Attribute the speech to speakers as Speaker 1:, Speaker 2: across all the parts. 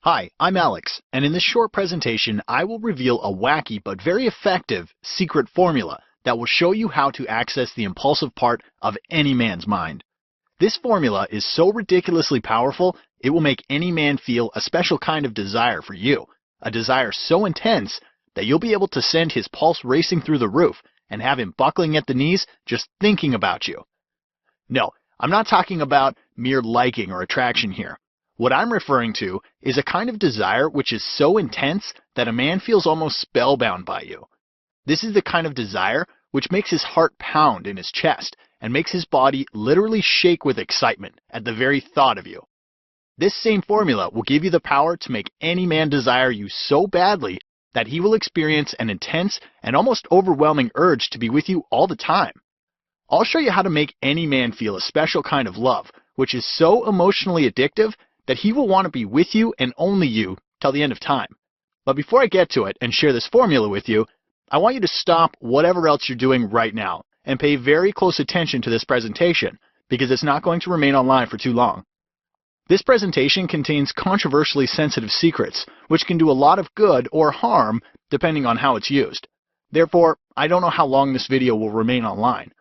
Speaker 1: Hi, I'm Alex, and in this short presentation, I will reveal a wacky but very effective secret formula that will show you how to access the impulsive part of any man's mind. This formula is so ridiculously powerful, it will make any man feel a special kind of desire for you, a desire so intense that you'll be able to send his pulse racing through the roof and have him buckling at the knees just thinking about you. No, I'm not talking about mere liking or attraction here. What I'm referring to is a kind of desire which is so intense that a man feels almost spellbound by you. This is the kind of desire which makes his heart pound in his chest and makes his body literally shake with excitement at the very thought of you. This same formula will give you the power to make any man desire you so badly that he will experience an intense and almost overwhelming urge to be with you all the time. I'll show you how to make any man feel a special kind of love, which is so emotionally addictive that he will want to be with you and only you till the end of time. But before I get to it and share this formula with you, I want you to stop whatever else you're doing right now and pay very close attention to this presentation because it's not going to remain online for too long. This presentation contains controversially sensitive secrets, which can do a lot of good or harm depending on how it's used. Therefore, I don't know how long this video will remain online.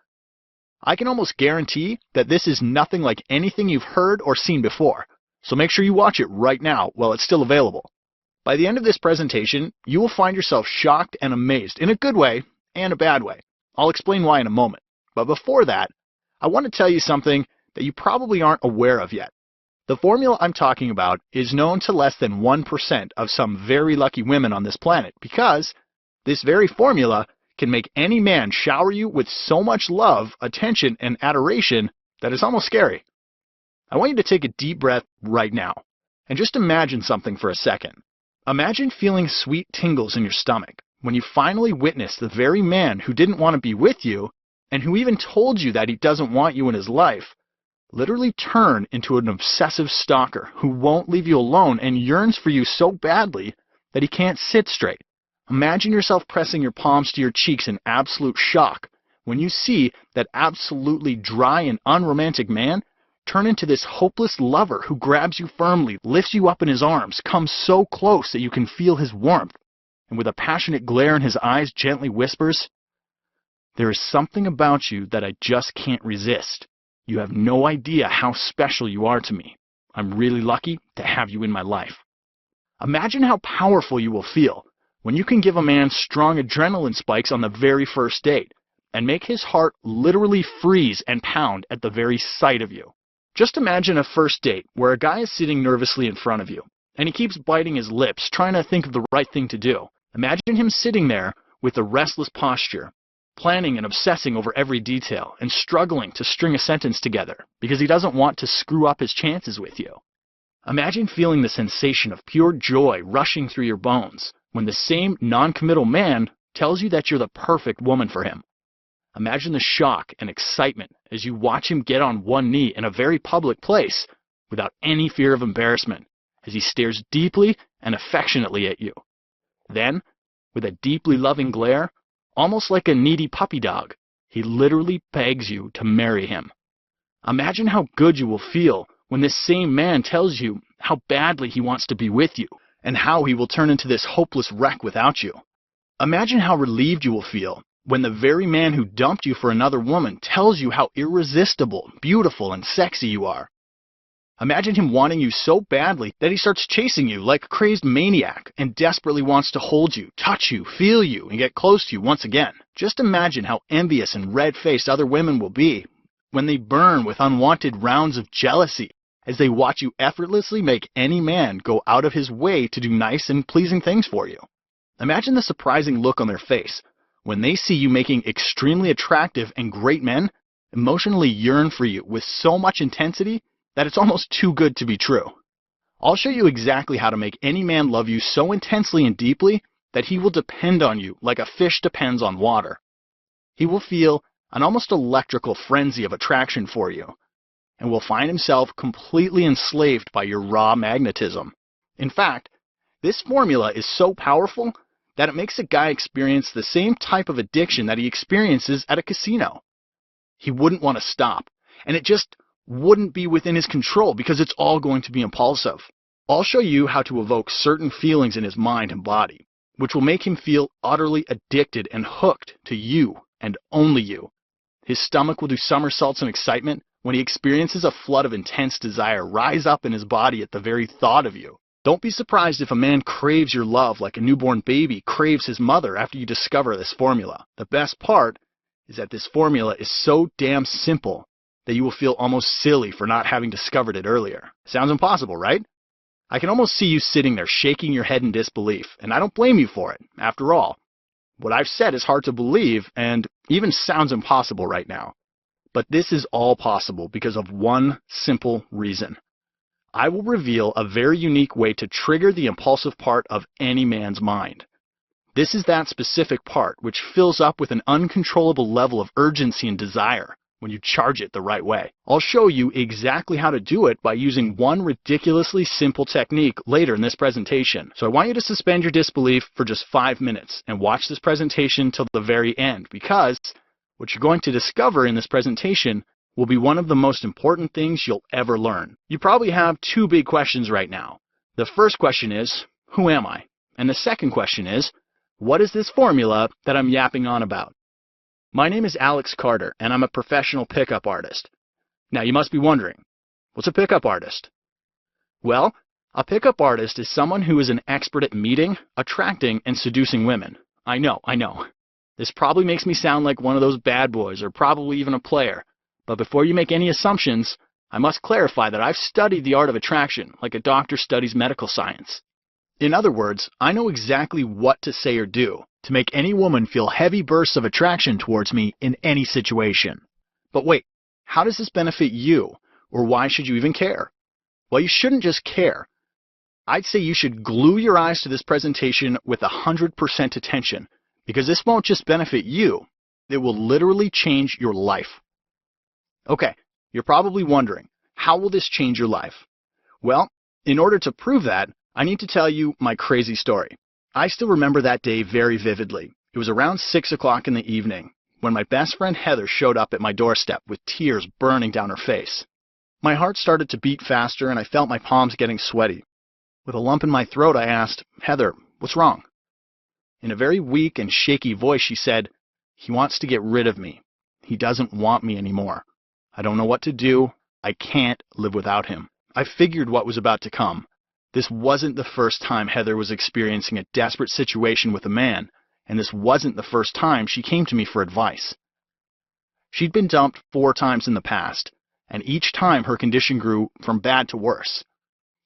Speaker 1: I can almost guarantee that this is nothing like anything you've heard or seen before. So make sure you watch it right now while it's still available. By the end of this presentation, you will find yourself shocked and amazed in a good way and a bad way. I'll explain why in a moment. But before that, I want to tell you something that you probably aren't aware of yet. The formula I'm talking about is known to less than 1% of some very lucky women on this planet because this very formula can make any man shower you with so much love, attention, and adoration that it's almost scary. I want you to take a deep breath right now and just imagine something for a second. Imagine feeling sweet tingles in your stomach when you finally witness the very man who didn't want to be with you and who even told you that he doesn't want you in his life literally turn into an obsessive stalker who won't leave you alone and yearns for you so badly that he can't sit straight. Imagine yourself pressing your palms to your cheeks in absolute shock when you see that absolutely dry and unromantic man turn into this hopeless lover who grabs you firmly, lifts you up in his arms, comes so close that you can feel his warmth, and with a passionate glare in his eyes gently whispers, "There is something about you that I just can't resist. You have no idea how special you are to me. I'm really lucky to have you in my life." Imagine how powerful you will feel when you can give a man strong adrenaline spikes on the very first date and make his heart literally freeze and pound at the very sight of you. Just imagine a first date where a guy is sitting nervously in front of you, and he keeps biting his lips, trying to think of the right thing to do. Imagine him sitting there with a restless posture, planning and obsessing over every detail, and struggling to string a sentence together because he doesn't want to screw up his chances with you. Imagine feeling the sensation of pure joy rushing through your bones when the same non-committal man tells you that you're the perfect woman for him. Imagine the shock and excitement as you watch him get on one knee in a very public place without any fear of embarrassment as he stares deeply and affectionately at you. Then, with a deeply loving glare, almost like a needy puppy dog, he literally begs you to marry him. Imagine how good you will feel when this same man tells you how badly he wants to be with you and how he will turn into this hopeless wreck without you. Imagine how relieved you will feel when the very man who dumped you for another woman tells you how irresistible, beautiful, and sexy you are. Imagine him wanting you so badly that he starts chasing you like a crazed maniac and desperately wants to hold you, touch you, feel you, and get close to you once again. Just imagine how envious and red-faced other women will be when they burn with unwanted rounds of jealousy as they watch you effortlessly make any man go out of his way to do nice and pleasing things for you. Imagine the surprising look on their face when they see you making extremely attractive and great men emotionally yearn for you with so much intensity that it's almost too good to be true. I'll show you exactly how to make any man love you so intensely and deeply that he will depend on you like a fish depends on water. He will feel an almost electrical frenzy of attraction for you and will find himself completely enslaved by your raw magnetism. In fact, this formula is so powerful that it makes a guy experience the same type of addiction that he experiences at a casino. He wouldn't want to stop, and it just wouldn't be within his control because it's all going to be impulsive. I'll show you how to evoke certain feelings in his mind and body, which will make him feel utterly addicted and hooked to you and only you. His stomach will do somersaults in excitement when he experiences a flood of intense desire rise up in his body at the very thought of you. Don't be surprised if a man craves your love like a newborn baby craves his mother after you discover this formula. The best part is that this formula is so damn simple that you will feel almost silly for not having discovered it earlier. Sounds impossible, right? I can almost see you sitting there shaking your head in disbelief, and I don't blame you for it. After all, what I've said is hard to believe and even sounds impossible right now. But this is all possible because of one simple reason. I will reveal a very unique way to trigger the impulsive part of any man's mind. This is that specific part which fills up with an uncontrollable level of urgency and desire when you charge it the right way. I'll show you exactly how to do it by using one ridiculously simple technique later in this presentation. So I want you to suspend your disbelief for just 5 minutes and watch this presentation till the very end, because what you're going to discover in this presentation will be one of the most important things you'll ever learn. You probably have two big questions right now. The first question is, who am I? And the second question is, what is this formula that I'm yapping on about? My name is Alex Carter, and I'm a professional pickup artist. Now you must be wondering, what's a pickup artist? Well, a pickup artist is someone who is an expert at meeting, attracting, and seducing women. I know. This probably makes me sound like one of those bad boys, or probably even a player. But before you make any assumptions, I must clarify that I've studied the art of attraction like a doctor studies medical science. In other words, I know exactly what to say or do to make any woman feel heavy bursts of attraction towards me in any situation. But wait, how does this benefit you? Or why should you even care? Well, you shouldn't just care. I'd say you should glue your eyes to this presentation with 100% attention, because this won't just benefit you, it will literally change your life. Okay, you're probably wondering, how will this change your life? Well, in order to prove that, I need to tell you my crazy story. I still remember that day very vividly. It was around 6 o'clock in the evening when my best friend Heather showed up at my doorstep with tears burning down her face. My heart started to beat faster and I felt my palms getting sweaty. With a lump in my throat, I asked, "Heather, what's wrong?" In a very weak and shaky voice, she said, "He wants to get rid of me. He doesn't want me anymore. I don't know what to do. I can't live without him." I figured what was about to come. This wasn't the first time Heather was experiencing a desperate situation with a man, and this wasn't the first time she came to me for advice. She'd been dumped 4 times in the past, and each time her condition grew from bad to worse.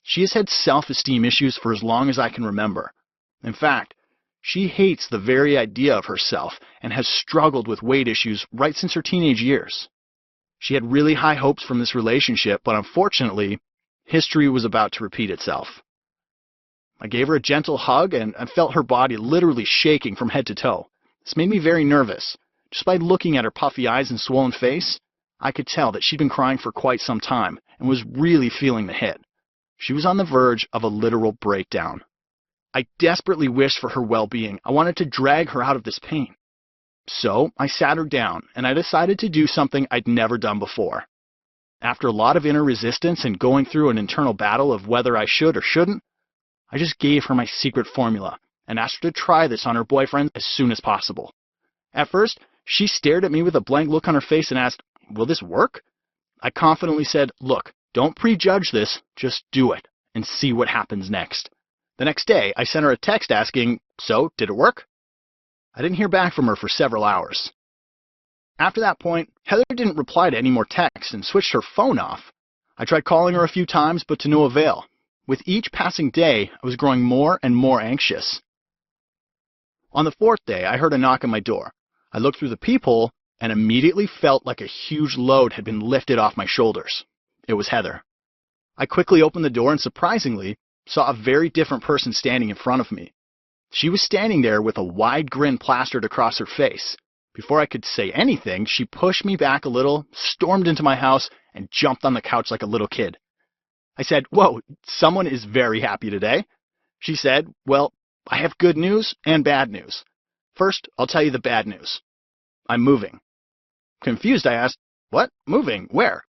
Speaker 1: She has had self-esteem issues for as long as I can remember. In fact, she hates the very idea of herself and has struggled with weight issues right since her teenage years. She had really high hopes from this relationship, but unfortunately, history was about to repeat itself. I gave her a gentle hug and I felt her body literally shaking from head to toe. This made me very nervous. Just by looking at her puffy eyes and swollen face, I could tell that she'd been crying for quite some time and was really feeling the hit. She was on the verge of a literal breakdown. I desperately wished for her well-being. I wanted to drag her out of this pain. So I sat her down and I decided to do something I'd never done before. After a lot of inner resistance and going through an internal battle of whether I should or shouldn't, I just gave her my secret formula and asked her to try this on her boyfriend as soon as possible. At first, she stared at me with a blank look on her face and asked, "Will this work?" I confidently said, "Look, don't prejudge this, just do it and see what happens next." The next day, I sent her a text asking, "So, did it work?" I didn't hear back from her for several hours. After that point, Heather didn't reply to any more texts and switched her phone off. I tried calling her a few times, but to no avail. With each passing day, I was growing more and more anxious. On the 4th day, I heard a knock on my door. I looked through the peephole and immediately felt like a huge load had been lifted off my shoulders. It was Heather. I quickly opened the door and surprisingly saw a very different person standing in front of me. She was standing there with a wide grin plastered across her face. Before I could say anything, she pushed me back a little, stormed into my house, and jumped on the couch like a little kid. I said, "Whoa, someone is very happy today." She said, "Well, I have good news and bad news. First, I'll tell you the bad news. I'm moving." Confused, I asked, "What? Moving? Where?"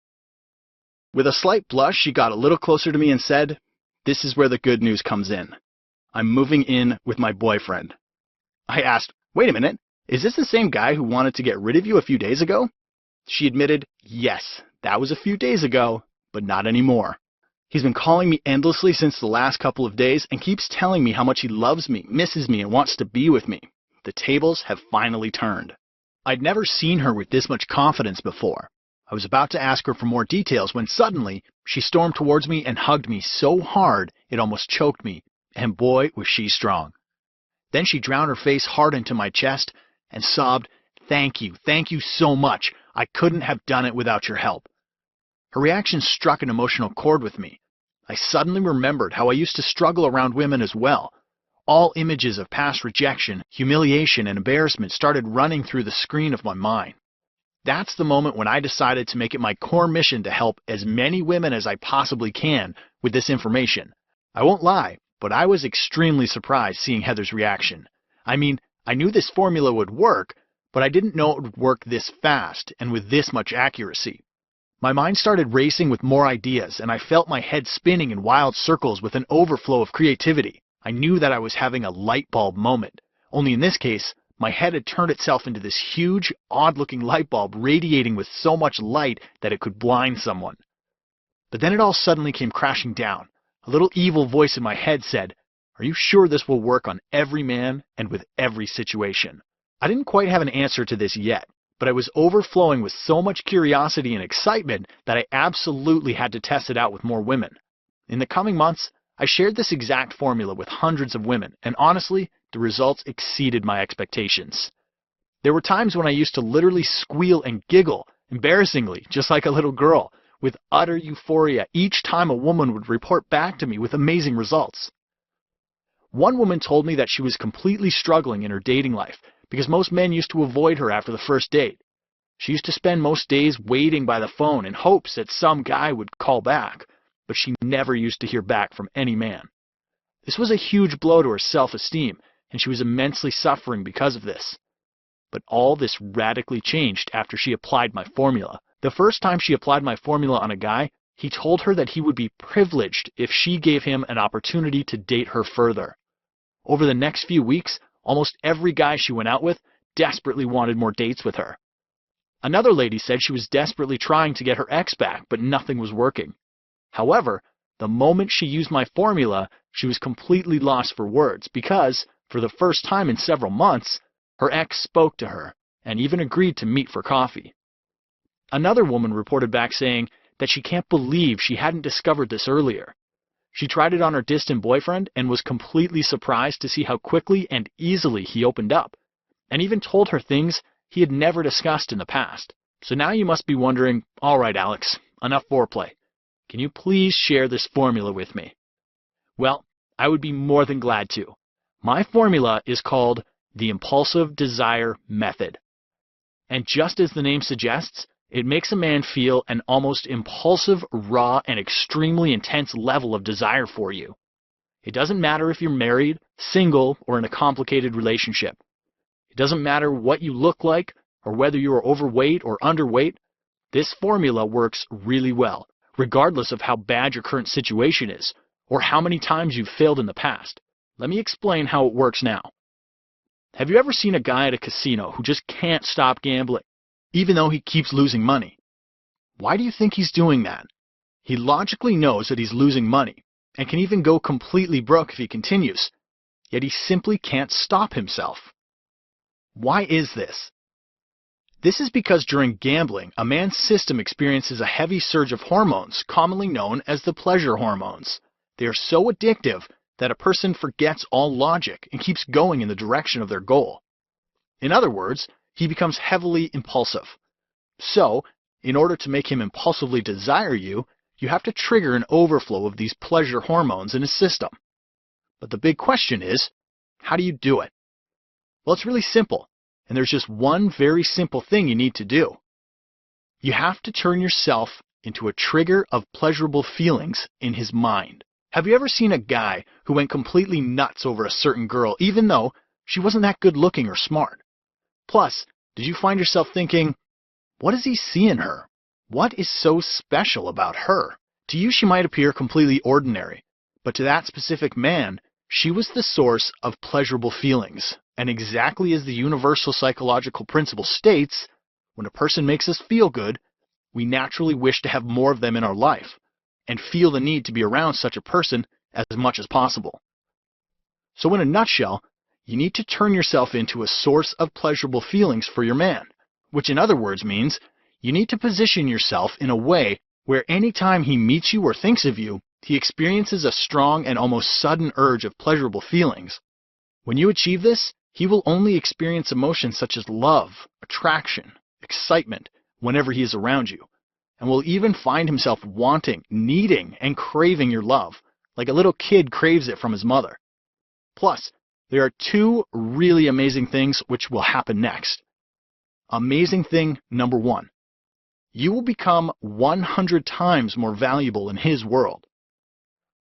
Speaker 1: With a slight blush, she got a little closer to me and said, This is where the good news comes in. I'm moving in with my boyfriend. I asked, wait a minute, is this the same guy who wanted to get rid of you a few days ago? She admitted, yes, that was a few days ago, but not anymore. He's been calling me endlessly since the last couple of days and keeps telling me how much he loves me, misses me, and wants to be with me. The tables have finally turned. I'd never seen her with this much confidence before. I was about to ask her for more details when suddenly she stormed towards me and hugged me so hard it almost choked me, and boy was she strong. Then she drowned her face hard into my chest and sobbed, thank you so much. I couldn't have done it without your help. Her reaction struck an emotional chord with me. I suddenly remembered how I used to struggle around women as well. All images of past rejection, humiliation, and embarrassment started running through the screen of my mind. That's the moment when I decided to make it my core mission to help as many women as I possibly can with this information. I won't lie, but I was extremely surprised seeing Heather's reaction. I mean, I knew this formula would work, but I didn't know it would work this fast and with this much accuracy. My mind started racing with more ideas, and I felt my head spinning in wild circles with an overflow of creativity. I knew that I was having a light bulb moment, only in this case, my head had turned itself into this huge, odd-looking light bulb radiating with so much light that it could blind someone. But then it all suddenly came crashing down. A little evil voice in my head said, "Are you sure this will work on every man and with every situation?" I didn't quite have an answer to this yet, but I was overflowing with so much curiosity and excitement that I absolutely had to test it out with more women. In the coming months, I shared this exact formula with hundreds of women, and honestly, the results exceeded my expectations. There were times when I used to literally squeal and giggle, embarrassingly, just like a little girl, with utter euphoria each time a woman would report back to me with amazing results. One woman told me that she was completely struggling in her dating life because most men used to avoid her after the first date. She used to spend most days waiting by the phone in hopes that some guy would call back, but she never used to hear back from any man. This was a huge blow to her self-esteem, and she was immensely suffering because of this. But all this radically changed after she applied my formula. The first time she applied my formula on a guy, he told her that he would be privileged if she gave him an opportunity to date her further. Over the next few weeks, almost every guy she went out with desperately wanted more dates with her. Another lady said she was desperately trying to get her ex back, but nothing was working. However, the moment she used my formula, she was completely lost for words because, for the first time in several months, her ex spoke to her and even agreed to meet for coffee. Another woman reported back saying that she can't believe she hadn't discovered this earlier. She tried it on her distant boyfriend and was completely surprised to see how quickly and easily he opened up, and even told her things he had never discussed in the past. So now you must be wondering, all right, Alex, enough foreplay. Can you please share this formula with me? Well, I would be more than glad to. My formula is called the impulsive desire method. And just as the name suggests, it makes a man feel an almost impulsive, raw, and extremely intense level of desire for you. It doesn't matter if you're married, single, or in a complicated relationship. It doesn't matter what you look like or whether you are overweight or underweight. This formula works really well, regardless of how bad your current situation is or how many times you've failed in the past. Let me explain how it works now. Have you ever seen a guy at a casino who just can't stop gambling, even though he keeps losing money? Why do you think he's doing that? He logically knows that he's losing money and can even go completely broke if he continues, yet he simply can't stop himself. Why is this? This is because during gambling, a man's system experiences a heavy surge of hormones, commonly known as the pleasure hormones. They are so addictive that a person forgets all logic and keeps going in the direction of their goal. In other words, he becomes heavily impulsive. So, in order to make him impulsively desire you, you have to trigger an overflow of these pleasure hormones in his system. But the big question is, how do you do it? Well, it's really simple, and there's just one very simple thing you need to do. You have to turn yourself into a trigger of pleasurable feelings in his mind. Have you ever seen a guy who went completely nuts over a certain girl, even though she wasn't that good looking or smart? Plus, did you find yourself thinking, what does he see in her? What is so special about her? To you, she might appear completely ordinary, But to that specific man, she was the source of pleasurable feelings. And exactly as the universal psychological principle states, when a person makes us feel good, we naturally wish to have more of them in our life and feel the need to be around such a person as much as possible. So in a nutshell, you need to turn yourself into a source of pleasurable feelings for your man, which in other words means you need to position yourself in a way where anytime he meets you or thinks of you, he experiences a strong and almost sudden urge of pleasurable feelings. When you achieve this, he will only experience emotions such as love, attraction, excitement whenever he is around you, and will even find himself wanting, needing, and craving your love, like a little kid craves it from his mother. Plus, there are two really amazing things which will happen next. Amazing thing number one, you will become 100 times more valuable in his world.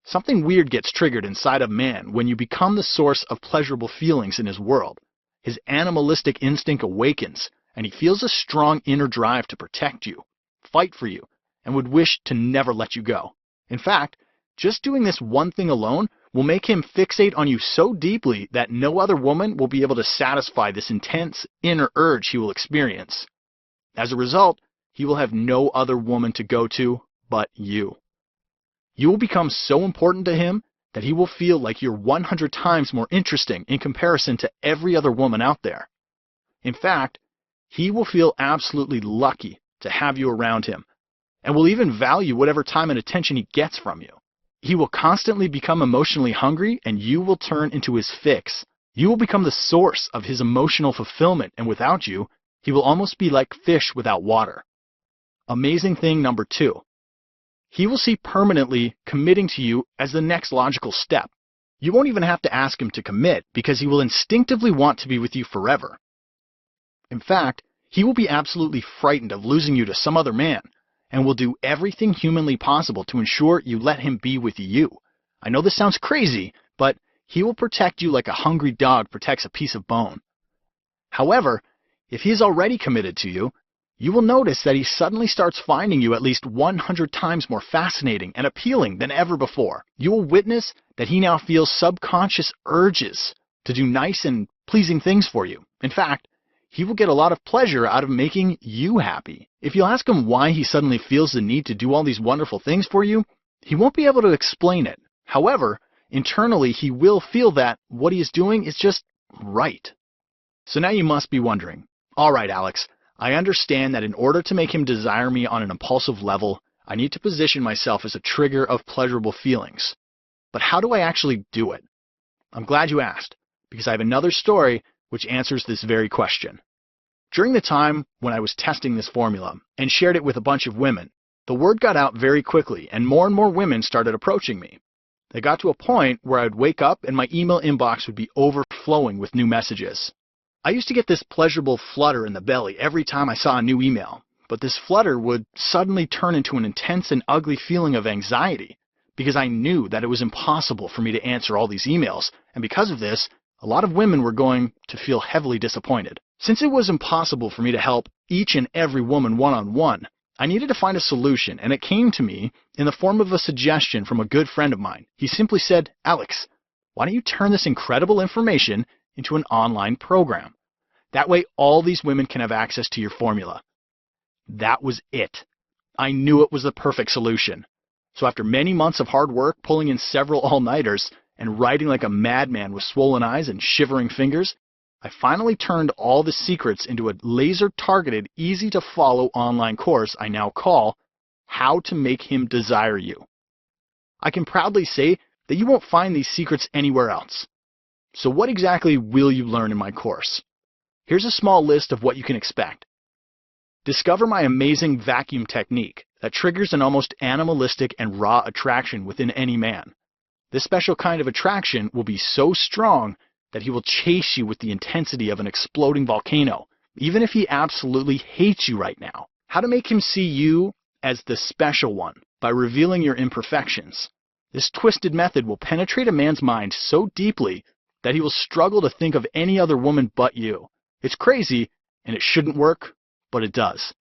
Speaker 1: Something weird gets triggered inside a man when you become the source of pleasurable feelings in his world. His animalistic instinct awakens, and he feels a strong inner drive to protect you, fight for you, and would wish to never let you go. In fact, just doing this one thing alone will make him fixate on you so deeply that no other woman will be able to satisfy this intense inner urge he will experience. As a result, he will have no other woman to go to but you. You will become so important to him that he will feel like you're 100 times more interesting in comparison to every other woman out there. In fact, he will feel absolutely lucky to have you around him, and will even value whatever time and attention he gets from you. He will constantly become emotionally hungry, and you will turn into his fix. You will become the source of his emotional fulfillment, and without you, he will almost be like fish without water. Amazing thing number two, he will see permanently committing to you as the next logical step. You won't even have to ask him to commit because he will instinctively want to be with you forever. In fact, he will be absolutely frightened of losing you to some other man, and will do everything humanly possible to ensure you let him be with you. I know this sounds crazy, but he will protect you like a hungry dog protects a piece of bone. However, if he is already committed to you, you will notice that he suddenly starts finding you at least 100 times more fascinating and appealing than ever before. You will witness that he now feels subconscious urges to do nice and pleasing things for you. In fact, he will get a lot of pleasure out of making you happy. If you ask him why he suddenly feels the need to do all these wonderful things for you, he won't be able to explain it. However, internally he will feel that what he is doing is just right. So now you must be wondering, all right, Alex, I understand that in order to make him desire me on an impulsive level, I need to position myself as a trigger of pleasurable feelings. But how do I actually do it? I'm glad you asked, because I have another story which answers this very question. During the time when I was testing this formula and shared it with a bunch of women, the word got out very quickly and more women started approaching me. They got to a point where I would wake up and my email inbox would be overflowing with new messages. I used to get this pleasurable flutter in the belly every time I saw a new email, but this flutter would suddenly turn into an intense and ugly feeling of anxiety because I knew that it was impossible for me to answer all these emails, and because of this, a lot of women were going to feel heavily disappointed. Since it was impossible for me to help each and every woman one-on-one, I needed to find a solution, and it came to me in the form of a suggestion from a good friend of mine. He simply said, Alex, why don't you turn this incredible information into an online program? That way all these women can have access to your formula. That was it. I knew it was the perfect solution. So after many months of hard work, pulling in several all-nighters, and writing like a madman with swollen eyes and shivering fingers, I finally turned all the secrets into a laser-targeted, easy-to-follow online course I now call How to Make Him Desire You. I can proudly say that you won't find these secrets anywhere else. So what exactly will you learn in my course? Here's a small list of what you can expect. Discover my amazing vacuum technique that triggers an almost animalistic and raw attraction within any man. This special kind of attraction will be so strong that he will chase you with the intensity of an exploding volcano, even if he absolutely hates you right now. How to make him see you as the special one by revealing your imperfections. This twisted method will penetrate a man's mind so deeply that he will struggle to think of any other woman but you. It's crazy, and it shouldn't work, but it does.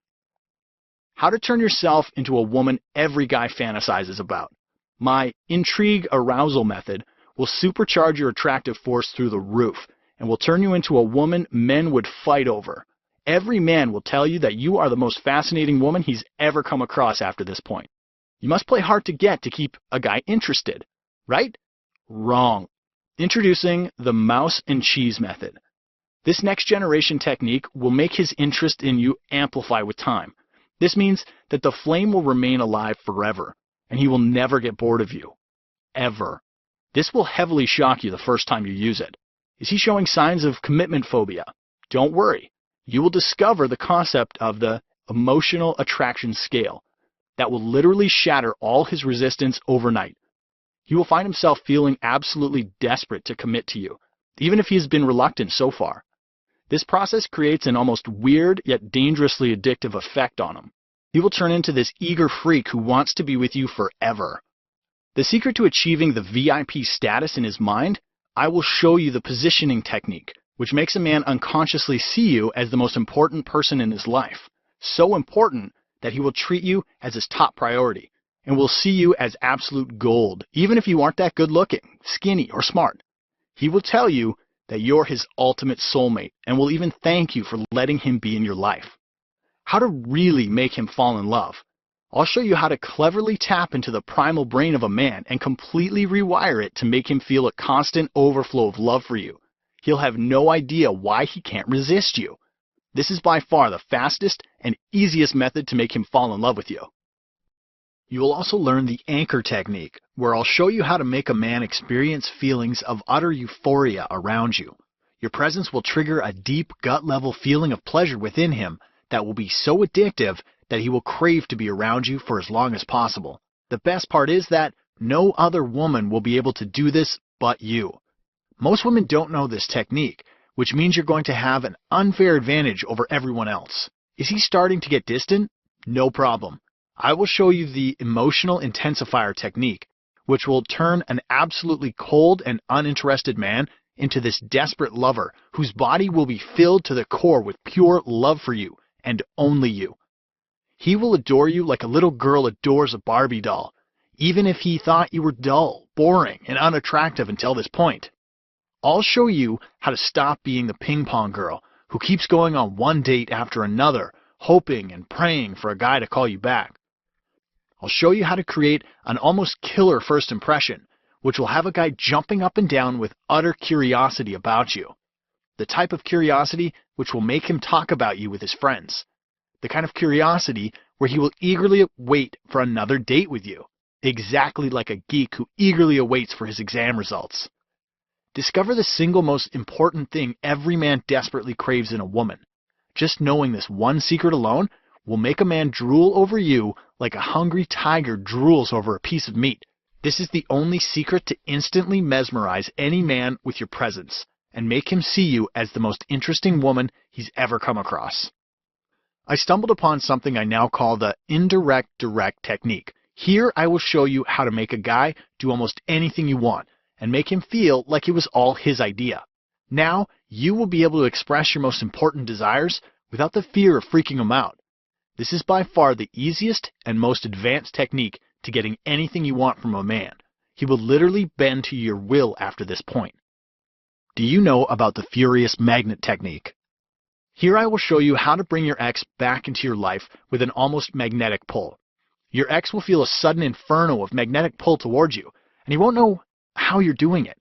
Speaker 1: How to turn yourself into a woman every guy fantasizes about. My intrigue arousal method will supercharge your attractive force through the roof and will turn you into a woman men would fight over. Every man will tell you that you are the most fascinating woman he's ever come across after this point. You must play hard to get to keep a guy interested, right? Wrong. Introducing the mouse and cheese method. This next generation technique will make his interest in you amplify with time. This means that the flame will remain alive forever, and he will never get bored of you. Ever. This will heavily shock you the first time you use it. Is he showing signs of commitment phobia? Don't worry. You will discover the concept of the emotional attraction scale that will literally shatter all his resistance overnight. He will find himself feeling absolutely desperate to commit to you, even if he has been reluctant so far. This process creates an almost weird yet dangerously addictive effect on him. He will turn into this eager freak who wants to be with you forever. The secret to achieving the VIP status in his mind, I will show you the positioning technique, which makes a man unconsciously see you as the most important person in his life. So important that he will treat you as his top priority and will see you as absolute gold, even if you aren't that good looking, skinny, or smart. He will tell you that you're his ultimate soulmate and will even thank you for letting him be in your life. How to really make him fall in love. I'll show you how to cleverly tap into the primal brain of a man and completely rewire it to make him feel a constant overflow of love for you. He'll have no idea why he can't resist you. This is by far the fastest and easiest method to make him fall in love with you. You will also learn the anchor technique, where I'll show you how to make a man experience feelings of utter euphoria around you. Your presence will trigger a deep gut-level feeling of pleasure within him that will be so addictive that he will crave to be around you for as long as possible. The best part is that no other woman will be able to do this but you. Most women don't know this technique, which means you're going to have an unfair advantage over everyone else. Is he starting to get distant? No problem. I will show you the emotional intensifier technique, which will turn an absolutely cold and uninterested man into this desperate lover whose body will be filled to the core with pure love for you and only you. He will adore you like a little girl adores a Barbie doll, even if he thought you were dull, boring, and unattractive until this point. I'll show you how to stop being the ping pong girl who keeps going on one date after another, hoping and praying for a guy to call you back. I'll show you how to create an almost killer first impression, which will have a guy jumping up and down with utter curiosity about you. The type of curiosity which will make him talk about you with his friends. The kind of curiosity where he will eagerly wait for another date with you, exactly like a geek who eagerly awaits for his exam results. Discover the single most important thing every man desperately craves in a woman. Just knowing this one secret alone will make a man drool over you like a hungry tiger drools over a piece of meat. This is the only secret to instantly mesmerize any man with your presence and make him see you as the most interesting woman he's ever come across. I stumbled upon something I now call the indirect direct technique. Here I will show you how to make a guy do almost anything you want and make him feel like it was all his idea. Now you will be able to express your most important desires without the fear of freaking him out. This is by far the easiest and most advanced technique to getting anything you want from a man. He will literally bend to your will after this point. Do you know about the furious magnet technique? Here I will show you how to bring your ex back into your life with an almost magnetic pull. Your ex will feel a sudden inferno of magnetic pull towards you, and he won't know how you're doing it.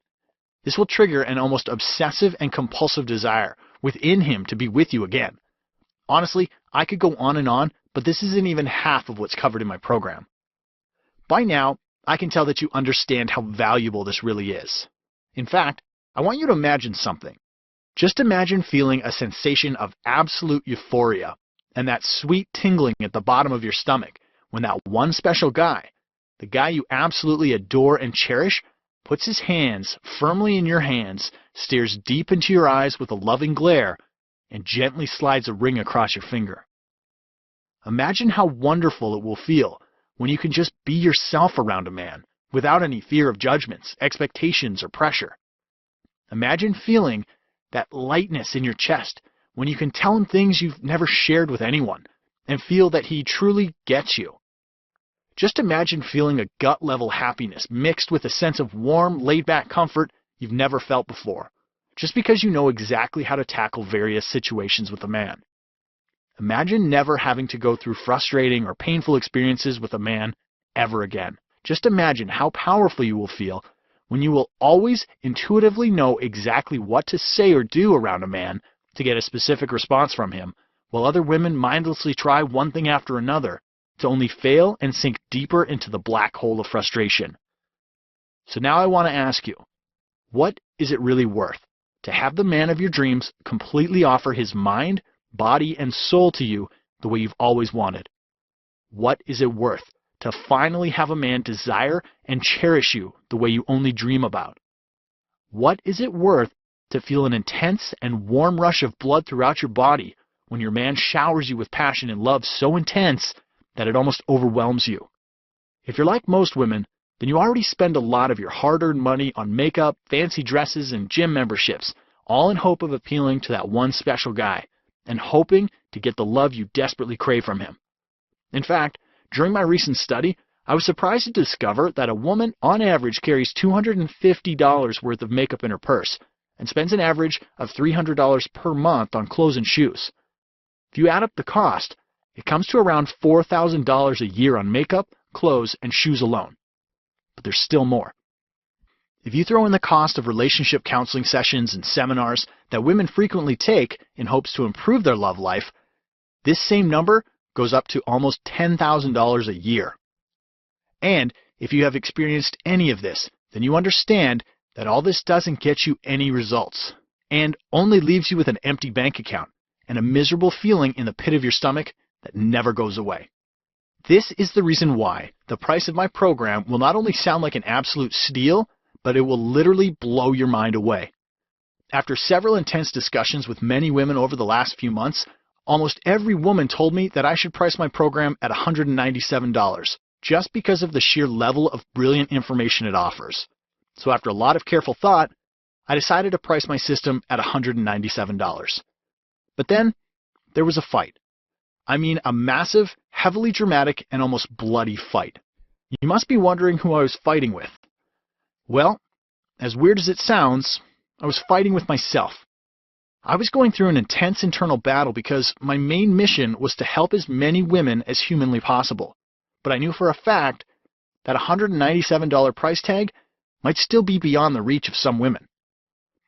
Speaker 1: This will trigger an almost obsessive and compulsive desire within him to be with you again. Honestly, I could go on, but this isn't even half of what's covered in my program. By now, I can tell that you understand how valuable this really is. In fact, I want you to imagine something. Just imagine feeling a sensation of absolute euphoria and that sweet tingling at the bottom of your stomach when that one special guy, the guy you absolutely adore and cherish, puts his hands firmly in your hands, stares deep into your eyes with a loving glare, and gently slides a ring across your finger. Imagine how wonderful it will feel when you can just be yourself around a man without any fear of judgments, expectations, or pressure. Imagine feeling that lightness in your chest when you can tell him things you've never shared with anyone and feel that he truly gets you. Just imagine feeling a gut-level happiness mixed with a sense of warm, laid-back comfort you've never felt before, just because you know exactly how to tackle various situations with a man. Imagine never having to go through frustrating or painful experiences with a man ever again. Just imagine how powerful you will feel when you will always intuitively know exactly what to say or do around a man to get a specific response from him, while other women mindlessly try one thing after another to only fail and sink deeper into the black hole of frustration. So now I want to ask you, what is it really worth to have the man of your dreams completely offer his mind, body, and soul to you the way you've always wanted? What is it worth to finally have a man desire and cherish you the way you only dream about? What is it worth to feel an intense and warm rush of blood throughout your body when your man showers you with passion and love so intense that it almost overwhelms you? If you're like most women, then you already spend a lot of your hard-earned money on makeup, fancy dresses, and gym memberships, all in hope of appealing to that one special guy, and hoping to get the love you desperately crave from him. In fact, during my recent study, I was surprised to discover that a woman on average carries $250 worth of makeup in her purse and spends an average of $300 per month on clothes and shoes. If you add up the cost, it comes to around $4,000 a year on makeup, clothes, and shoes alone. But there's still more. If you throw in the cost of relationship counseling sessions and seminars that women frequently take in hopes to improve their love life, this same number goes up to almost $10,000 a year. And if you have experienced any of this, then you understand that all this doesn't get you any results and only leaves you with an empty bank account and a miserable feeling in the pit of your stomach that never goes away. This is the reason why the price of my program will not only sound like an absolute steal, but it will literally blow your mind away. After several intense discussions with many women over the last few months, almost every woman told me that I should price my program at $197, just because of the sheer level of brilliant information it offers. So after a lot of careful thought, I decided to price my system at $197. But then there was a fight. I mean, a massive, heavily dramatic, and almost bloody fight. You must be wondering who I was fighting with. Well, as weird as it sounds, I was fighting with myself. I was going through an intense internal battle because my main mission was to help as many women as humanly possible. But I knew for a fact that a $197 price tag might still be beyond the reach of some women.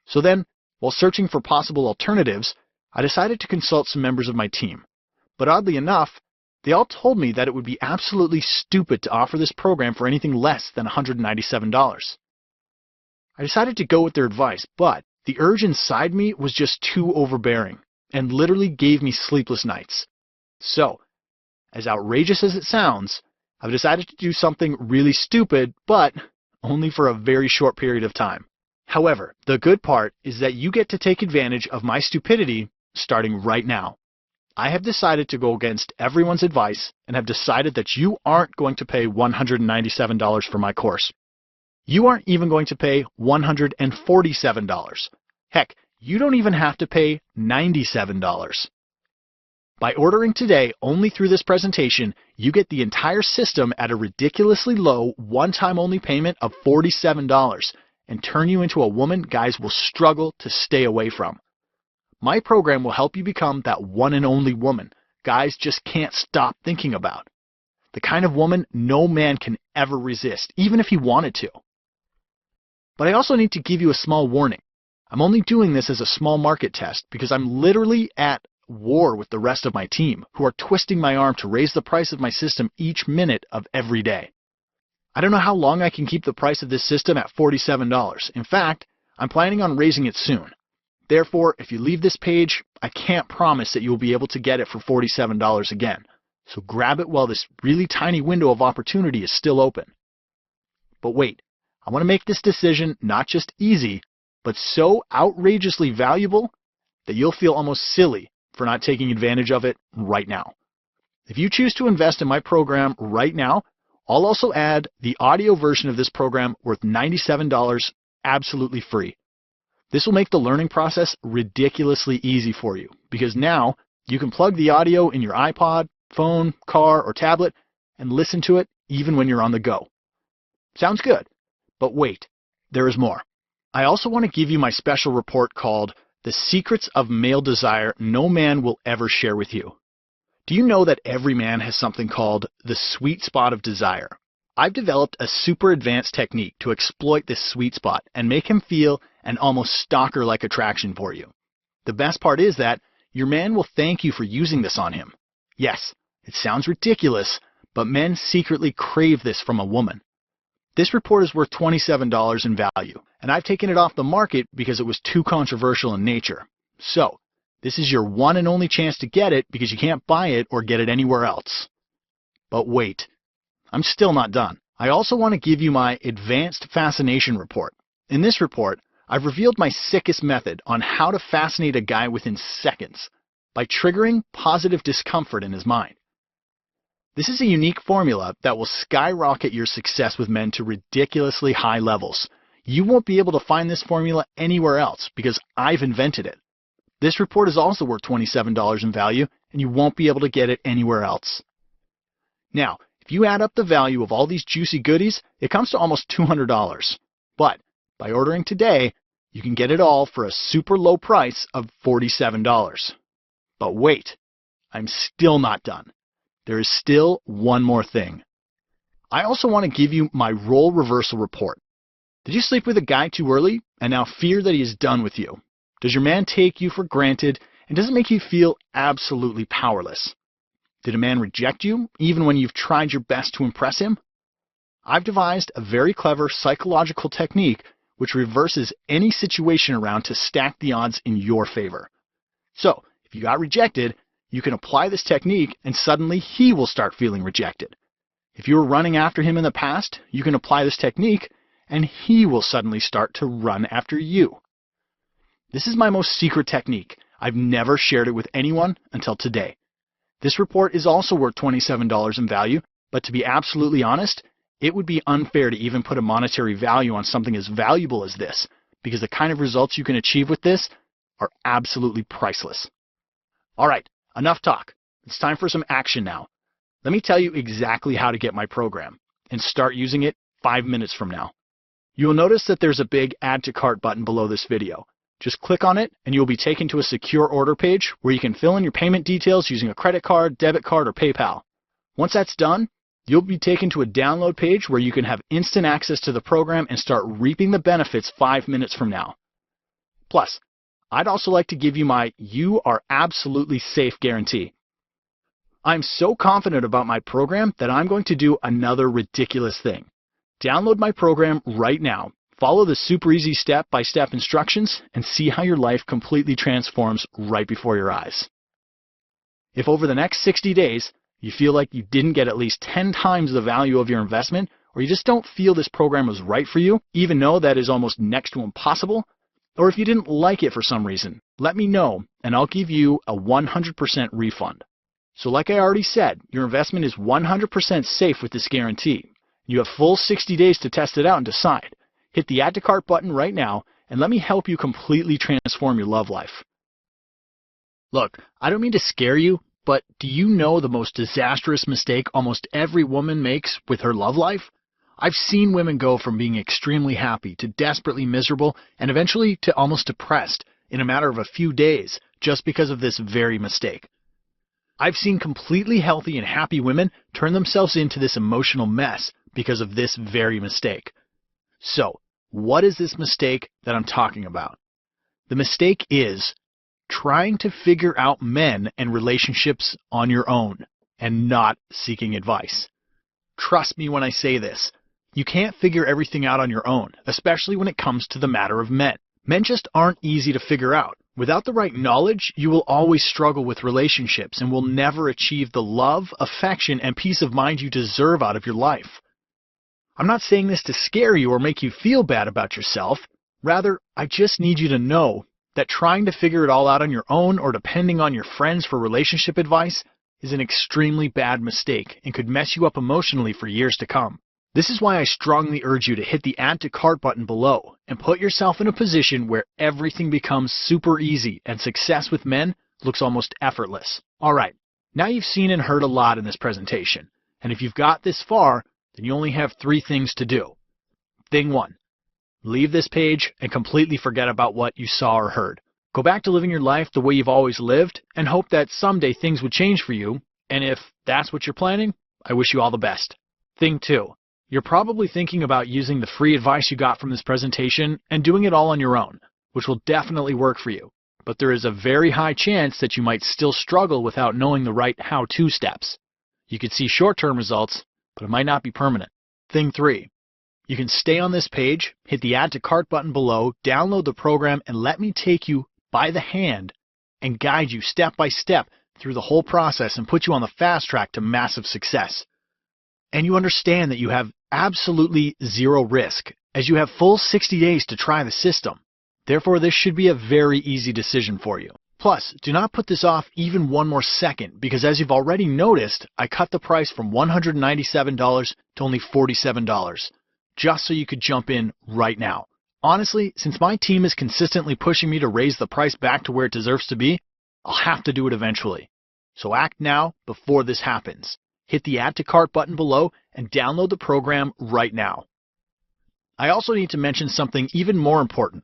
Speaker 1: So then, while searching for possible alternatives, I decided to consult some members of my team. But oddly enough, they all told me that it would be absolutely stupid to offer this program for anything less than $197. I decided to go with their advice, but the urge inside me was just too overbearing and literally gave me sleepless nights. So, as outrageous as it sounds, I've decided to do something really stupid, but only for a very short period of time. However, the good part is that you get to take advantage of my stupidity starting right now. I have decided to go against everyone's advice and have decided that you aren't going to pay $197 for my course. You aren't even going to pay $147. Heck, you don't even have to pay $97. By ordering today only through this presentation, you get the entire system at a ridiculously low, one-time only payment of $47 and turn you into a woman guys will struggle to stay away from. My program will help you become that one and only woman guys just can't stop thinking about. The kind of woman no man can ever resist, even if he wanted to. But I also need to give you a small warning. I'm only doing this as a small market test because I'm literally at war with the rest of my team who are twisting my arm to raise the price of my system each minute of every day. I don't know how long I can keep the price of this system at $47. In fact, I'm planning on raising it soon. Therefore, if you leave this page, I can't promise that you'll be able to get it for $47 again. So grab it while this really tiny window of opportunity is still open. But wait, I want to make this decision not just easy, but so outrageously valuable that you'll feel almost silly for not taking advantage of it right now. If you choose to invest in my program right now, I'll also add the audio version of this program worth $97 absolutely free. This will make the learning process ridiculously easy for you because now you can plug the audio in your iPod, phone, car, or tablet and listen to it even when you're on the go. Sounds good, but wait, there is more. I also want to give you my special report called The Secrets of Male Desire No Man Will Ever Share With You. Do you know that every man has something called the sweet spot of desire? I've developed a super advanced technique to exploit this sweet spot and make him feel an almost stalker-like attraction for you. The best part is that your man will thank you for using this on him. Yes, it sounds ridiculous, but men secretly crave this from a woman. This report is worth $27 in value, and I've taken it off the market because it was too controversial in nature. So, this is your one and only chance to get it because you can't buy it or get it anywhere else. But wait, I'm still not done. I also want to give you my Advanced Fascination Report. In this report, I've revealed my sickest method on how to fascinate a guy within seconds by triggering positive discomfort in his mind. This is a unique formula that will skyrocket your success with men to ridiculously high levels. You won't be able to find this formula anywhere else because I've invented it. This report is also worth $27 in value, and you won't be able to get it anywhere else. Now, if you add up the value of all these juicy goodies, it comes to almost $200. But by ordering today, you can get it all for a super low price of $47. But wait, I'm still not done. There is still one more thing. I also want to give you my role reversal report. Did you sleep with a guy too early and now fear that he is done with you? Does your man take you for granted, and does it make you feel absolutely powerless? Did a man reject you even when you've tried your best to impress him? I've devised a very clever psychological technique which reverses any situation around to stack the odds in your favor. So, if you got rejected, you can apply this technique and suddenly he will start feeling rejected. If you were running after him in the past, you can apply this technique and he will suddenly start to run after you. This is my most secret technique. I've never shared it with anyone until today. This report is also worth $27 in value, but to be absolutely honest, it would be unfair to even put a monetary value on something as valuable as this, because the kind of results you can achieve with this are absolutely priceless. All right, enough talk. It's time for some action now. Let me tell you exactly how to get my program and start using it 5 minutes from now. You will notice that there's a big Add to Cart button below this video. Just click on it and you'll be taken to a secure order page where you can fill in your payment details using a credit card, debit card, or PayPal. Once that's done, you'll be taken to a download page where you can have instant access to the program and start reaping the benefits 5 minutes from now. Plus, I'd also like to give you my "You Are Absolutely Safe" guarantee. I'm so confident about my program that I'm going to do another ridiculous thing. Download my program right now. Follow the super easy step-by-step instructions and see how your life completely transforms right before your eyes. If over the next 60 days you feel like you didn't get at least 10 times the value of your investment, or you just don't feel this program was right for you, even though that is almost next to impossible, or if you didn't like it for some reason, let me know and I'll give you a 100% refund. So like I already said, your investment is 100% safe with this guarantee. You have full 60 days to test it out and decide. Hit the Add to Cart button right now and let me help you completely transform your love life. Look, I don't mean to scare you, but do you know the most disastrous mistake almost every woman makes with her love life? I've seen women go from being extremely happy to desperately miserable and eventually to almost depressed in a matter of a few days just because of this very mistake. I've seen completely healthy and happy women turn themselves into this emotional mess because of this very mistake. So, what is this mistake that I'm talking about? The mistake is trying to figure out men and relationships on your own and not seeking advice. Trust me when I say this. You can't figure everything out on your own, especially when it comes to the matter of men. Men just aren't easy to figure out. Without the right knowledge, you will always struggle with relationships and will never achieve the love, affection, and peace of mind you deserve out of your life. I'm not saying this to scare you or make you feel bad about yourself. Rather, I just need you to know that trying to figure it all out on your own or depending on your friends for relationship advice is an extremely bad mistake and could mess you up emotionally for years to come. This is why I strongly urge you to hit the Add to Cart button below and put yourself in a position where everything becomes super easy and success with men looks almost effortless. Alright, now you've seen and heard a lot in this presentation, and if you've got this far, then you only have 3 things to do. Thing 1. Leave this page and completely forget about what you saw or heard. Go back to living your life the way you've always lived and hope that someday things would change for you, and if that's what you're planning, I wish you all the best. Thing 2. You're probably thinking about using the free advice you got from this presentation and doing it all on your own, which will definitely work for you. But there is a very high chance that you might still struggle without knowing the right how-to steps. You could see short-term results, but it might not be permanent. Thing 3. You can stay on this page, hit the Add to Cart button below, download the program, and let me take you by the hand and guide you step by step through the whole process and put you on the fast track to massive success. And you understand that you have absolutely zero risk, as you have full 60 days to try the system. Therefore, this should be a very easy decision for you. Plus, do not put this off even one more second, because as you've already noticed, I cut the price from $197 to only $47, just so you could jump in right now. Honestly, since my team is consistently pushing me to raise the price back to where it deserves to be, I'll have to do it eventually. So act now before this happens. Hit the Add to Cart button below and download the program right now. I also need to mention something even more important.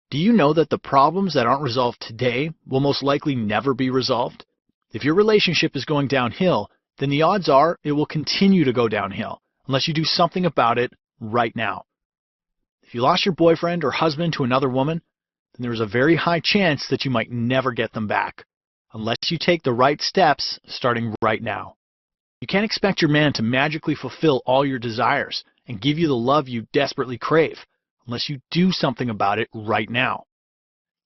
Speaker 1: Do you know that the problems that aren't resolved today will most likely never be resolved? If your relationship is going downhill, then the odds are it will continue to go downhill unless you do something about it right now. If you lost your boyfriend or husband to another woman, then there is a very high chance that you might never get them back, unless you take the right steps starting right now. You can't expect your man to magically fulfill all your desires and give you the love you desperately crave unless you do something about it right now.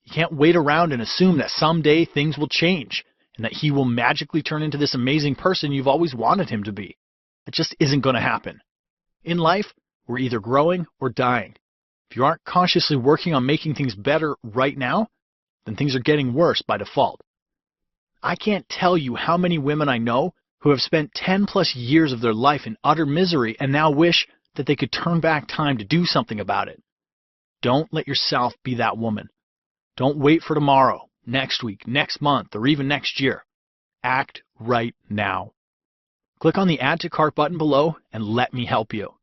Speaker 1: You can't wait around and assume that someday things will change and that he will magically turn into this amazing person you've always wanted him to be. It just isn't going to happen. In life, we're either growing or dying. If you aren't consciously working on making things better right now, then things are getting worse by default. I can't tell you how many women I know who have spent 10 plus years of their life in utter misery and now wish that they could turn back time to do something about it. Don't let yourself be that woman. Don't wait for tomorrow, next week, next month, or even next year. Act right now. Click on the Add to Cart button below and let me help you.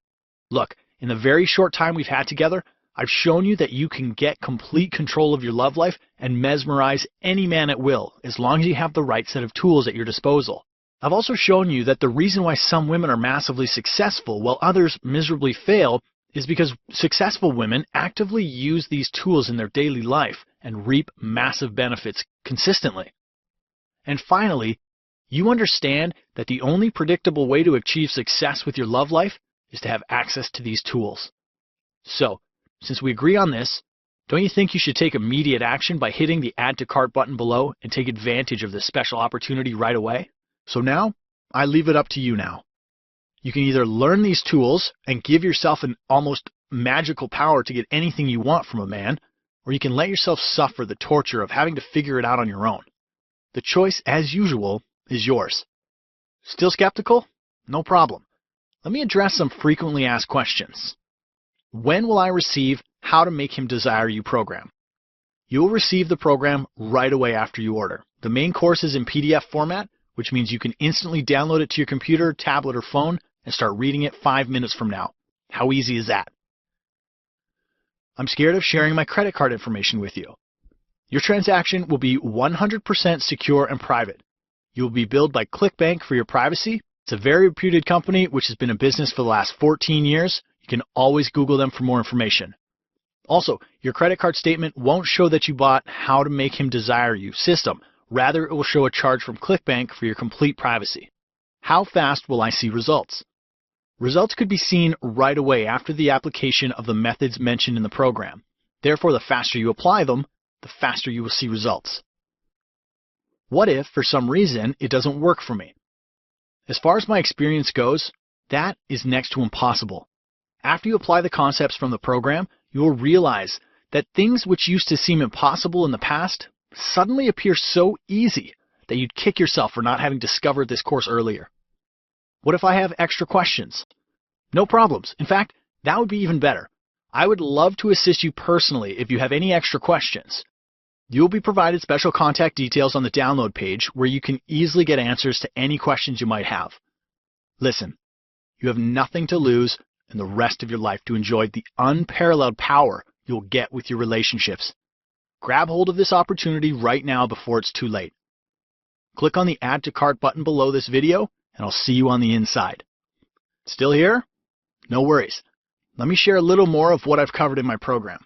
Speaker 1: Look, in the very short time we've had together, I've shown you that you can get complete control of your love life and mesmerize any man at will, as long as you have the right set of tools at your disposal. I've also shown you that the reason why some women are massively successful while others miserably fail is because successful women actively use these tools in their daily life and reap massive benefits consistently. And finally, you understand that the only predictable way to achieve success with your love life is to have access to these tools. So, since we agree on this, don't you think you should take immediate action by hitting the Add to Cart button below and take advantage of this special opportunity right away? So now, I leave it up to you now. You can either learn these tools and give yourself an almost magical power to get anything you want from a man, or you can let yourself suffer the torture of having to figure it out on your own. The choice, as usual, is yours. Still skeptical? No problem. Let me address some frequently asked questions. When will I receive How to Make Him Desire You program? You will receive the program right away after you order. The main course is in PDF format, which means you can instantly download it to your computer, tablet, or phone and start reading it 5 minutes from now. How easy is that? I'm scared of sharing my credit card information with you. Your transaction will be 100% secure and private. You will be billed by ClickBank for your privacy. It's a very reputed company which has been in business for the last 14 years. You can always Google them for more information. Also, your credit card statement won't show that you bought How to Make Him Desire You system. Rather, it will show a charge from ClickBank for your complete privacy. How fast will I see results? Results could be seen right away after the application of the methods mentioned in the program. Therefore, the faster you apply them, the faster you will see results. What if, for some reason, it doesn't work for me? As far as my experience goes, that is next to impossible. After you apply the concepts from the program, you will realize that things which used to seem impossible in the past suddenly appear so easy that you'd kick yourself for not having discovered this course earlier. What if I have extra questions? No problems. In fact, that would be even better. I would love to assist you personally if you have any extra questions. You will be provided special contact details on the download page where you can easily get answers to any questions you might have. Listen, You have nothing to lose and the rest of your life to enjoy the unparalleled power you'll get with your relationships. Grab hold of this opportunity right now before it's too late. Click on the Add to Cart button below this video, and I'll see you on the inside. Still here? No worries. Let me share a little more of what I've covered in my program.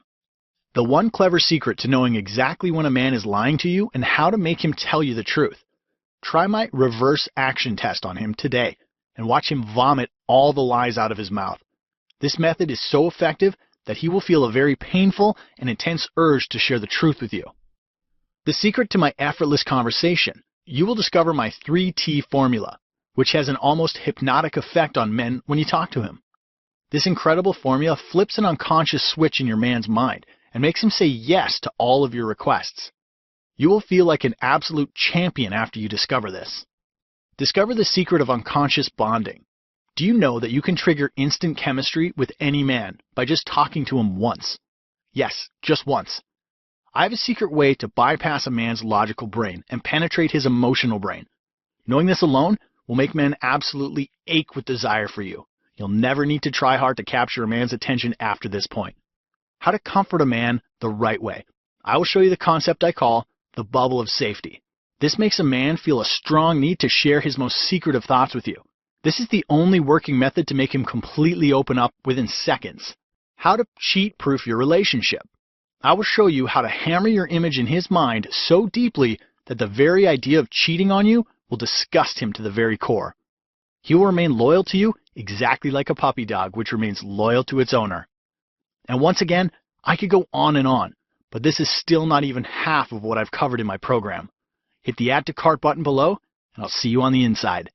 Speaker 1: The one clever secret to knowing exactly when a man is lying to you and how to make him tell you the truth. Try my reverse action test on him today and watch him vomit all the lies out of his mouth. This method is so effective that he will feel a very painful and intense urge to share the truth with you. The secret to my effortless conversation. You will discover my 3T formula, which has an almost hypnotic effect on men when you talk to him. This incredible formula flips an unconscious switch in your man's mind and makes him say yes to all of your requests. You will feel like an absolute champion after you discover this. Discover the secret of unconscious bonding. Do you know that you can trigger instant chemistry with any man by just talking to him once? Yes, just once. I have a secret way to bypass a man's logical brain and penetrate his emotional brain. Knowing this alone will make men absolutely ache with desire for you. You'll never need to try hard to capture a man's attention after this point. How to comfort a man the right way. I will show you the concept I call the bubble of safety. This makes a man feel a strong need to share his most secretive thoughts with you. This is the only working method to make him completely open up within seconds. How to cheat-proof your relationship. I will show you how to hammer your image in his mind so deeply that the very idea of cheating on you will disgust him to the very core. He will remain loyal to you exactly like a puppy dog, which remains loyal to its owner. And once again, I could go on, but this is still not even half of what I've covered in my program. Hit the Add to Cart button below, and I'll see you on the inside.